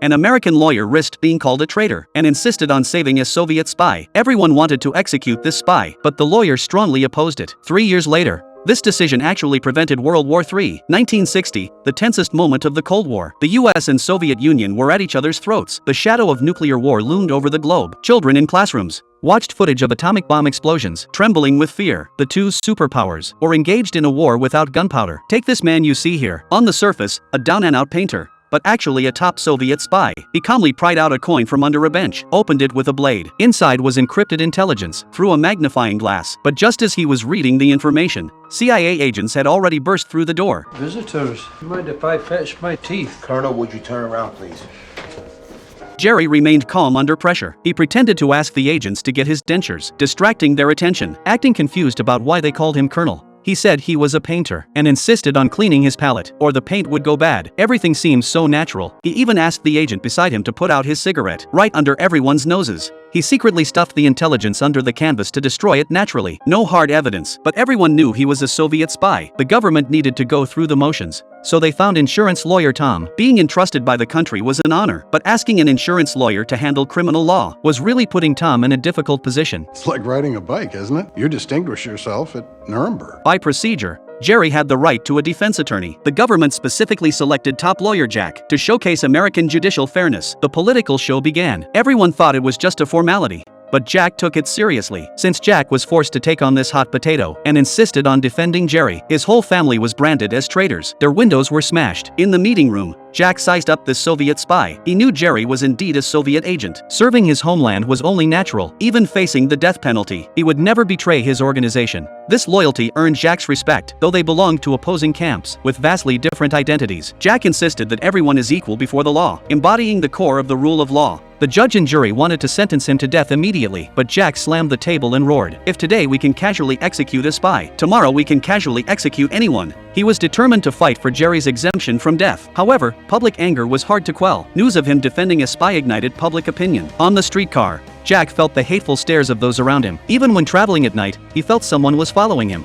An American lawyer risked being called a traitor and insisted on saving a Soviet spy. Everyone wanted to execute this spy, but the lawyer strongly opposed it. 3 years later, this decision actually prevented World War III. 1960, the tensest moment of the Cold War. The US and Soviet Union were at each other's throats. The shadow of nuclear war loomed over the globe. Children in classrooms watched footage of atomic bomb explosions, trembling with fear. The two superpowers were engaged in a war without gunpowder. Take this man you see here. On the surface, a down-and-out painter, but actually a top Soviet spy. He calmly pried out a coin from under a bench, opened it with a blade. Inside was encrypted intelligence through a magnifying glass. But just as he was reading the information, CIA agents had already burst through the door. Visitors, mind if I fetch my teeth? Colonel, would you turn around, please? Jerry remained calm under pressure. He pretended to ask the agents to get his dentures, distracting their attention. Acting confused about why they called him Colonel, he said he was a painter and insisted on cleaning his palette, or the paint would go bad. Everything seemed so natural. He even asked the agent beside him to put out his cigarette, right under everyone's noses. He secretly stuffed the intelligence under the canvas to destroy it naturally. No hard evidence, but everyone knew he was a Soviet spy. The government needed to go through the motions, so they found insurance lawyer Tom. Being entrusted by the country was an honor, but asking an insurance lawyer to handle criminal law was really putting Tom in a difficult position. It's like riding a bike, isn't it? You distinguish yourself at Nuremberg. By procedure, Jerry had the right to a defense attorney. The government specifically selected top lawyer Jack to showcase American judicial fairness. The political show began. Everyone thought it was just a formality, but Jack took it seriously. Since Jack was forced to take on this hot potato and insisted on defending Jerry, his whole family was branded as traitors. Their windows were smashed. In the meeting room, Jack sized up this Soviet spy. He knew Jerry was indeed a Soviet agent. Serving his homeland was only natural. Even facing the death penalty, he would never betray his organization. This loyalty earned Jack's respect, though they belonged to opposing camps with vastly different identities. Jack insisted that everyone is equal before the law, embodying the core of the rule of law. The judge and jury wanted to sentence him to death immediately, but Jack slammed the table and roared, "If today we can casually execute a spy, tomorrow we can casually execute anyone." He was determined to fight for Jerry's exemption from death. However, public anger was hard to quell. News of him defending a spy ignited public opinion. On the streetcar, Jack felt the hateful stares of those around him. Even when traveling at night, he felt someone was following him.